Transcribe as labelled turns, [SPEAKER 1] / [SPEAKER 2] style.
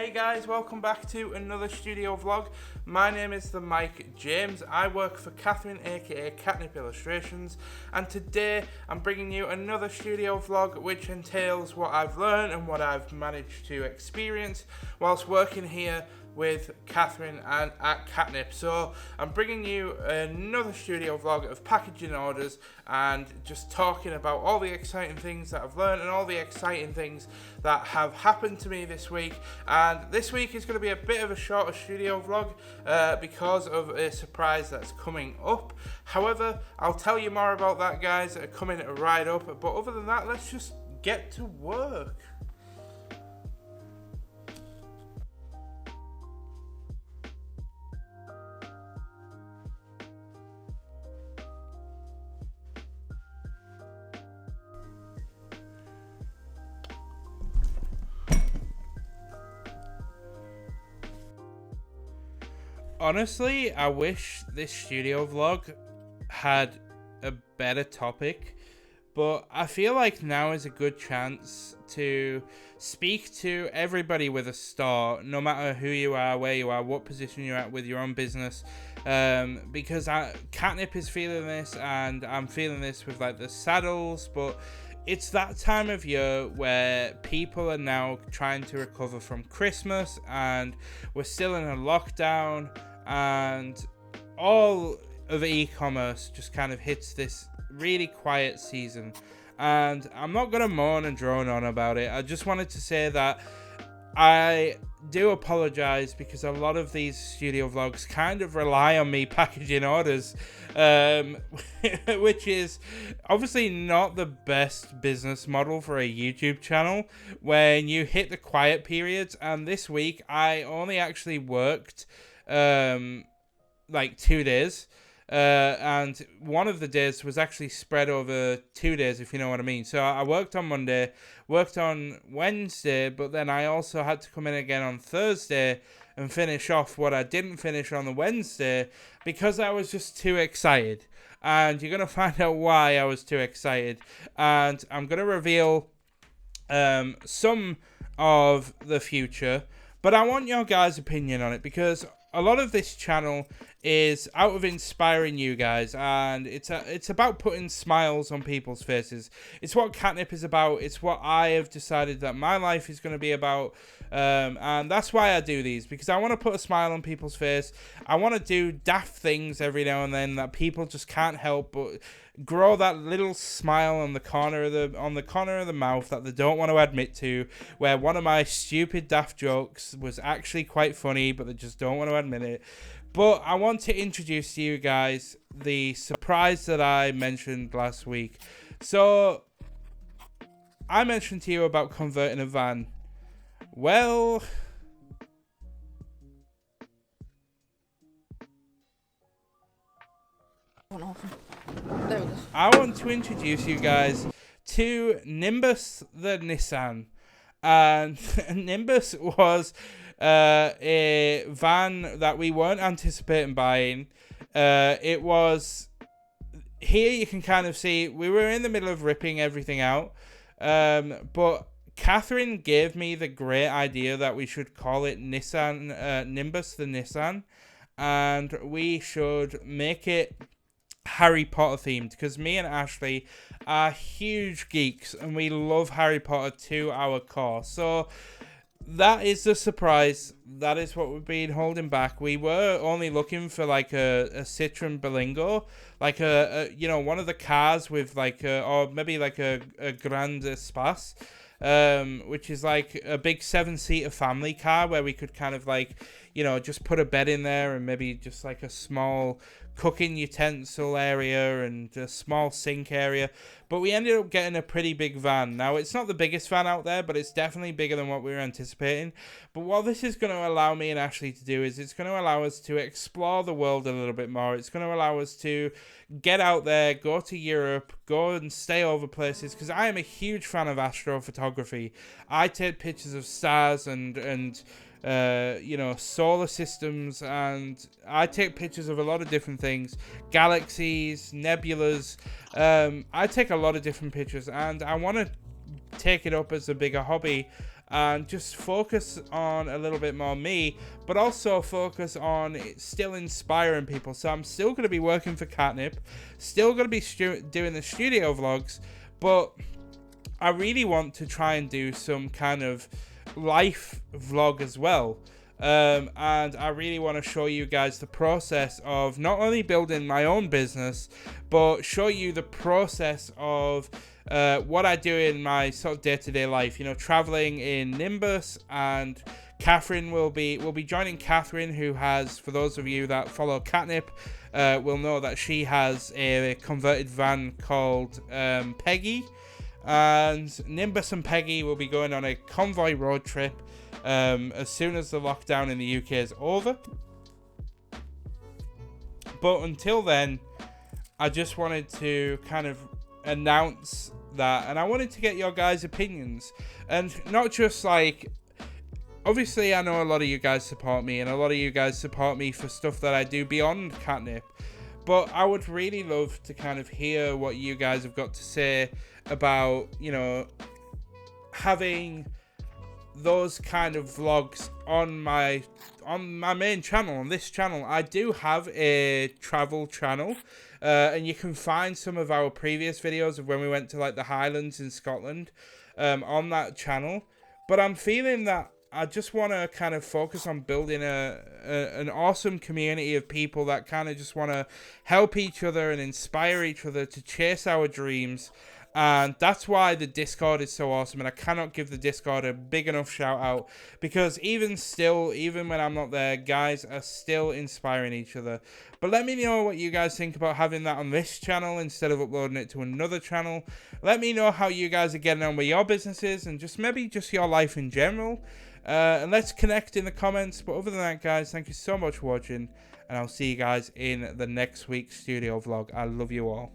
[SPEAKER 1] Hey guys, welcome back to another studio vlog. My name is the Mike James. I work for Catherine aka Katnipp Illustrations, and today I'm bringing you another studio vlog which entails what I've learned and what I've managed to experience whilst working here with Catherine and at Katnipp. So I'm bringing you another studio vlog of packaging orders and just talking about all the exciting things that I've learned and all the exciting things that have happened to me this week. And this week is going to be a bit of a shorter studio vlog because of a surprise that's coming up. However, I'll tell you more about that, guys, coming right up. But other than that, let's just get to work. Honestly, I wish this studio vlog had a better topic, but I feel like now is a good chance to speak to everybody with a store, no matter who you are, where you are, what position you're at with your own business, because Katnipp is feeling this, and I'm feeling this with like the saddles, but it's that time of year where people are now trying to recover from Christmas, and we're still in a lockdown, and all of e-commerce just kind of hits this really quiet season. And I'm not going to moan and drone on about it. I just wanted to say that I do apologize, because a lot of these studio vlogs kind of rely on me packaging orders, which is obviously not the best business model for a YouTube channel when you hit the quiet periods. And this week I only actually worked like 2 days, and one of the days was actually spread over 2 days, if you know what I mean. So I worked on Monday, worked on Wednesday, but then I also had to come in again on Thursday and finish off what I didn't finish on the Wednesday, because I was just too excited. And you're going to find out why I was too excited, and I'm going to reveal some of the future, but I want your guys' opinion on it, because a lot of this channel is out of inspiring you guys, and it's about putting smiles on people's faces. It's what Katnipp is about. It's what I have decided that my life is going to be about, and that's why I do these, because I want to put a smile on people's face. I want to do daft things every now and then that people just can't help but grow that little smile on the corner of the mouth that they don't want to admit to, where one of my stupid daft jokes was actually quite funny, but they just don't want to admit it. But I want to introduce to you guys the surprise that I mentioned last week. So I mentioned to you about converting a van. Well, I want to introduce you guys to Nimbus the Nissan. And Nimbus was a van that we weren't anticipating buying. It was, here you can kind of see we were in the middle of ripping everything out, but Catherine gave me the great idea that we should call it Nissan, Nimbus the Nissan, and we should make it Harry Potter themed, because me and Ashley are huge geeks and we love Harry Potter to our core. So that is the surprise. That is what we've been holding back. We were only looking for like a Citroen Berlingo, like a you know, one of the cars with like or maybe like a Grand Espace, which is like a big 7-seater family car where we could kind of like, you know, just put a bed in there and maybe just like a small cooking utensil area and a small sink area. But we ended up getting a pretty big van. Now, it's not the biggest van out there, but it's definitely bigger than what we were anticipating. But what this is going to allow me and Ashley to do is it's going to allow us to explore the world a little bit more. It's going to allow us to get out there, go to Europe, go and stay over places, because I am a huge fan of astrophotography. I take pictures of stars and you know, solar systems, and I take pictures of a lot of different things, galaxies, nebulas. I take a lot of different pictures, and I want to take it up as a bigger hobby. and just focus on a little bit more me, but also focus on still inspiring people. So I'm still going to be working for Katnipp, still going to be doing the studio vlogs, but I really want to try and do some kind of life vlog as well. And I really want to show you guys the process of not only building my own business, but show you the process of what I do in my sort of day-to-day life. You know, traveling in Nimbus, and Catherine will be joining Catherine, who has, for those of you that follow Katnipp, will know that she has a converted van called Peggy. And Nimbus and Peggy will be going on a convoy road trip as soon as the lockdown in the UK is over. But until then, I just wanted to kind of announce that, and I wanted to get your guys' opinions, and not just like, obviously I know a lot of you guys support me, and a lot of you guys support me for stuff that I do beyond Katnipp, but I would really love to kind of hear what you guys have got to say about, you know, having those kind of vlogs on my main channel. On this channel, I do have a travel channel, and you can find some of our previous videos of when we went to like the Highlands in Scotland on that channel. But I'm feeling that I just want to kind of focus on building an awesome community of people that kind of just want to help each other and inspire each other to chase our dreams. And that's why the Discord is so awesome, and I cannot give the Discord a big enough shout out, because even when I'm not there, guys are still inspiring each other. But let me know what you guys think about having that on this channel instead of uploading it to another channel. Let me know how you guys are getting on with your businesses, and maybe just your life in general. And let's connect in the comments. But other than that, guys, thank you so much for watching, and I'll see you guys in the next week's studio vlog. I love you all.